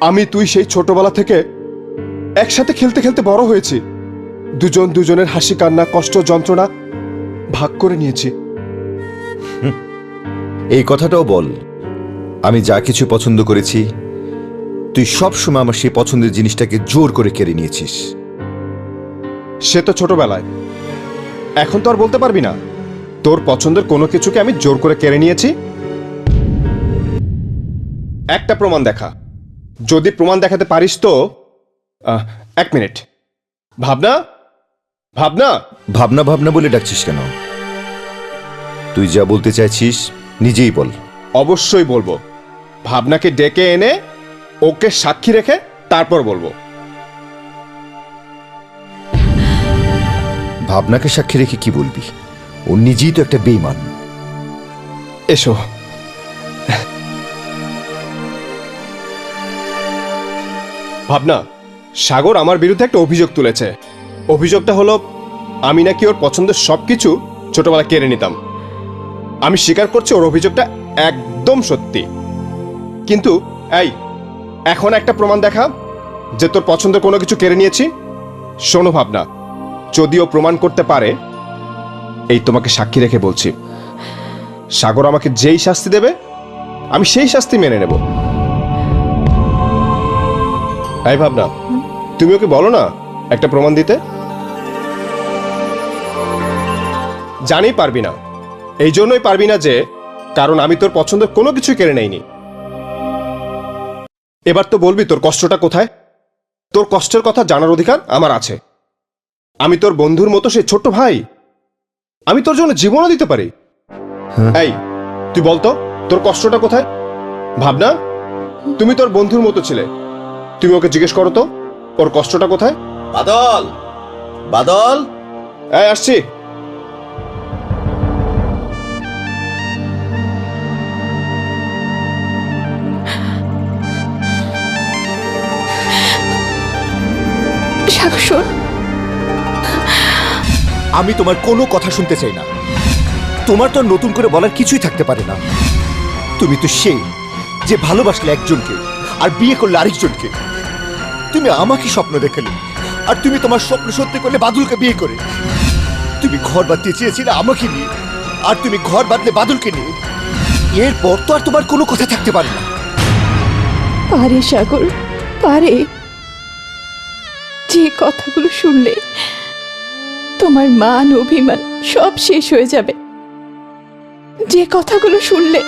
আমি তুই সেই ছোটবেলা থেকে একসাথে খেলতে খেলতে বড় হয়েছি। দুজন দুজনের হাসি কান্না কষ্ট যন্ত্রণা ভাগ করে নিয়েছি। এই কথাটাও বল, আমি যা কিছু পছন্দ করেছি তুই সব সময় আমার সেই পছন্দের জিনিসটাকে জোর করে কেড়ে নিয়েছিস। সে তো ছোটবেলায়, এখন তো আর বলতে পারবি না তোর পছন্দের কোনো কিছুকে আমি জোর করে কেড়ে নিয়েছি। একটা প্রমাণ দেখা, যদি প্রমাণ দেখাতে পারিস তো। 1 মিনিট। ভাবনা ভাবনা। ভাবনা ভাবনা বলে ডাকছিস কেন? তুই যা বলতে চাইছিস নিজেই বল। অবশ্যই বলবো। ভাবনাকে ডেকে এনে ওকে সাক্ষী রেখে তারপর বলবো। ভাবনাকে সাক্ষী রেখে কি বলবি? ও নিজেই তো একটা বেঈমান। এসো। ভাবনা, সাগর আমার বিরুদ্ধে একটা অভিযোগ তুলেছে। অভিযোগটা হলো আমি নাকি ওর পছন্দের সবকিছু ছোটবেলা কেড়ে নিতাম। আমি স্বীকার করছি ওর অভিযোগটা একদম সত্যি, কিন্তু এই এখন একটা প্রমাণ দেখা যে তোর পছন্দের কোনো কিছু কেড়ে নিয়েছি। শোনো ভাবনা, যদিও প্রমাণ করতে পারে, এই তোমাকে সাক্ষী রেখে বলছি, সাগর আমাকে যেই শাস্তি দেবে আমি সেই শাস্তি মেনে নেব। এই ভাবনা, তুমি ওকে বলো না একটা প্রমাণ দিতে। জানি পারবি না, এই জন্যই পারবি না যে কারণ আমি তোর পছন্দের কোনো কিছু কেড়ে নেইনি। এবার তো বলবি তোর কষ্টটা কোথায়। তোর কষ্টের কথা জানার অধিকার আমার আছে। আমি তোর বন্ধুর মতো সেই ছোট্ট ভাই, আমি তোর জন্য জীবনও দিতে পারি। এই তুই বলতো তোর কষ্টটা কোথায়। ভাবনা, তুমি তোর বন্ধুর মতো ছিলে, তুমি ওকে জিজ্ঞেস করো তো ওর কষ্টটা কোথায়। বাদল, বাদল, এই আসছি। সাগর শোন, আমি তোমার কোনো কথা শুনতে চাই না। তোমার তো নতুন করে বলার কিছুই থাকতে পারে না। তুমি তো সেই যে ভালোবাসলে একজনকে আর বিয়ে করলে আরেকজনকে। তুমি আমাকে স্বপ্ন দেখালে, আর তুমি তোমার স্বপ্ন সত্যি করলে বাদলকে বিয়ে করে। তুমি ঘর বাঁধতে চেয়েছিলে আমাকে নিয়ে, আর তুমি ঘর বাঁধলে বাদলকে নিয়ে। এরপর তো আর তোমার কোনো কথা থাকতে পারে না। পারে সাগর, পারে। যে কথাগুলো শুনলে তোমার মান অভিমান সব শেষ হয়ে যাবে। যে কথাগুলো শুনলে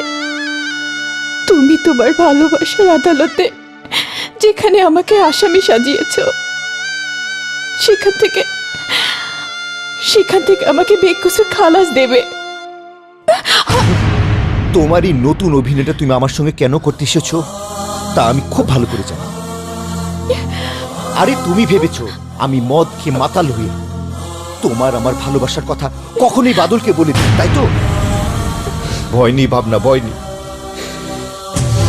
তুমি তোমার ভালোবাসার আদালতে যেখানে আমাকে আসামি সাজিয়েছ, সেখান থেকে আমাকে বেকসুর খালাস দেবে। তোমার এই নতুন অভিনয়টা তুমি আমার সঙ্গে কেন করতে এসেছো তা আমি খুব ভালো করে জানি। আরে তুমি ভেবেছো আমি মদ খেয়ে মাতাল হয়ে তোমার আমার ভালোবাসার কথা কখনোই বাদলকে বলে দিই, তাই তো? ভয় নেই ভাবনা, ভয় নেই।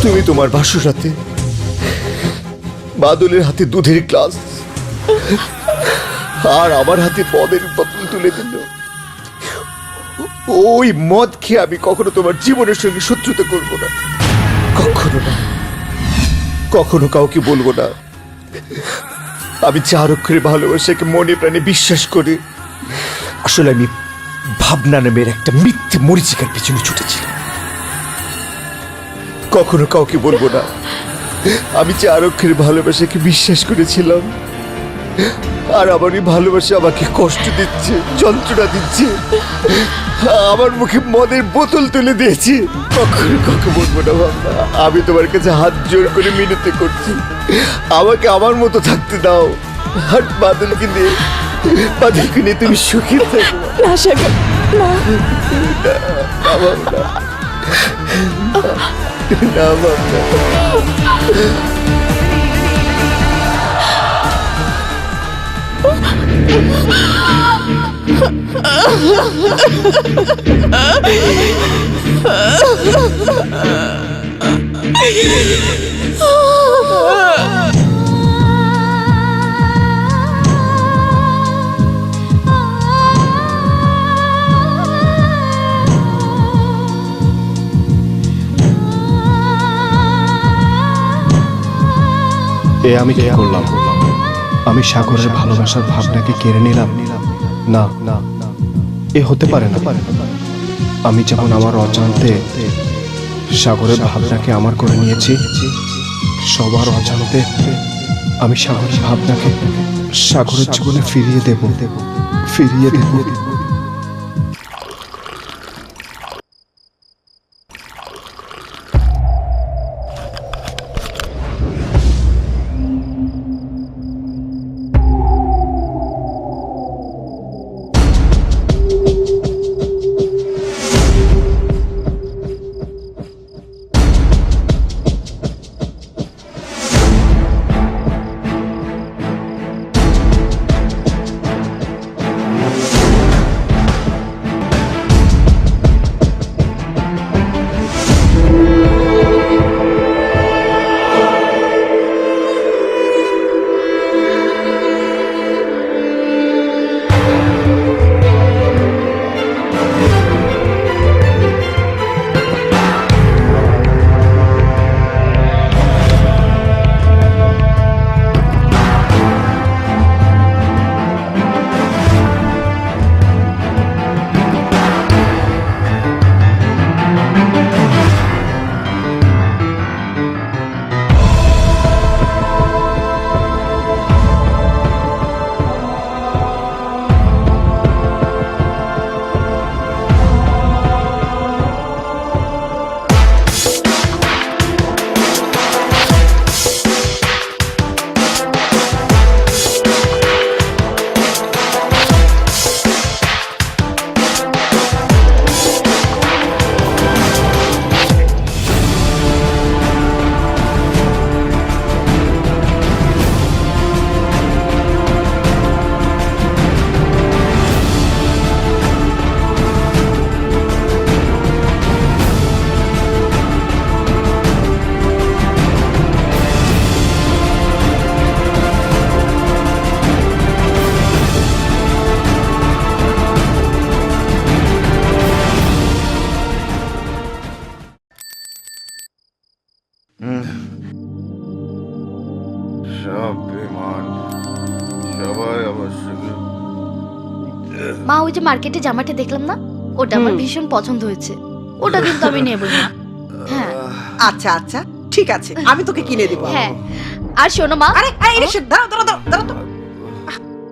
তুমি তোমার ভাসুর হাতে বাদলের হাতে দুধের গ্লাস আর আমার হাতে মদের বোতল তুলে দিল। ওই মদ খেয়ে আমি কখনো তোমার জীবনের সঙ্গে শত্রুতা করবো না, কখনো না, কখনো কাউকে বলবো না। আমি 4 অক্ষরে ভালোবাসাকে মনে প্রাণে বিশ্বাস করি। আসলে আমি ভাবনা নামের একটা মিথ্যে মরিচিকার পিছনে ছুটেছিলাম। কখনো কাউকে বলবো না। আমি 4 অক্ষরে ভালোবাসাকে বিশ্বাস করেছিলাম, আর আমার এই ভালোবাসা আমাকে কষ্ট দিচ্ছে, যন্ত্রণা দিচ্ছে, আমার মুখে মদের বোতল তুলে দিয়েছি। কখনো কাউকে বলবো না ভাবনা। আমি তোমার কাছে হাত জোর করে মিনতি করছি, আমাকে আমার মতো থাকতে দাও। আর বাদলকে নিয়ে তুমি সুখী থাকো। না সাগর, না। না ভাবনা, না ভাবনা। এ আমি কি করলাম? আমি সাগরের ভালোবাসার ভাবনাকে কেড়ে নিলাম। না না, এ হতে পারে না। আমি যেমন আমার অজান্তে সাগরের ভাবনাকে আমার করে নিয়েছি, সবার অজান্তে আমি সাগরের ভাবনাকে সাগরের জীবনে ফিরিয়ে দেব। সব বেমান, সবাই অবশ্য। মা, ওই যে মার্কেটে জামাটা দেখলাম না, ওটা আমার ভীষণ পছন্দ হয়েছে। ওটা কিন্তু আমি নেব না। হ্যাঁ আচ্ছা আচ্ছা ঠিক আছে, আমি তোকে কিনে দিব। হ্যাঁ, আর শোনো মা। আরে আরে দাঁড়াও দাঁড়াও দাঁড়াও তো।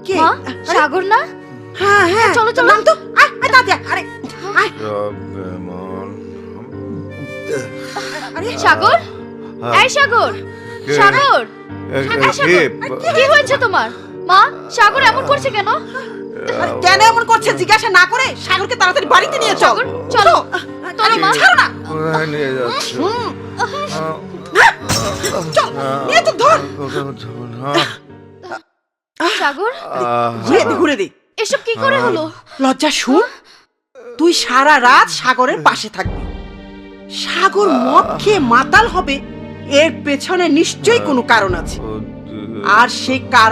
কে? মা, সাগর না? হ্যাঁ হ্যাঁ চলো, চলো। নাম তো। আয় আয় তাড়াতাড়ি আয়। আরে সব বেমান। আরে সাগর, এই সাগর, কে? সাগর, কে? কি হয়েছে তোমার? মা, সাগর এমন করছে কেন? আরে, কেন এমন করছে জিজ্ঞাসা না করে সাগরকে তাড়াতাড়ি বাড়িতে নিয়ে চল। সাগর, চলো। চলো মা। ছাড়ো না। কোথায় নিয়ে যাচ্ছ? চল নিয়ে তো ধর। সাগর, ঘুরে দে ঘুরে দে। এসব কি করে হলো? লজ্জা শুন, তুই সারা রাত সাগরের পাশে থাকবি। সাগর মদ খেয়ে মাতাল হবে, এর পেছনে নিশ্চয়ই কোনো কারণ আছে, আর সেই কারণ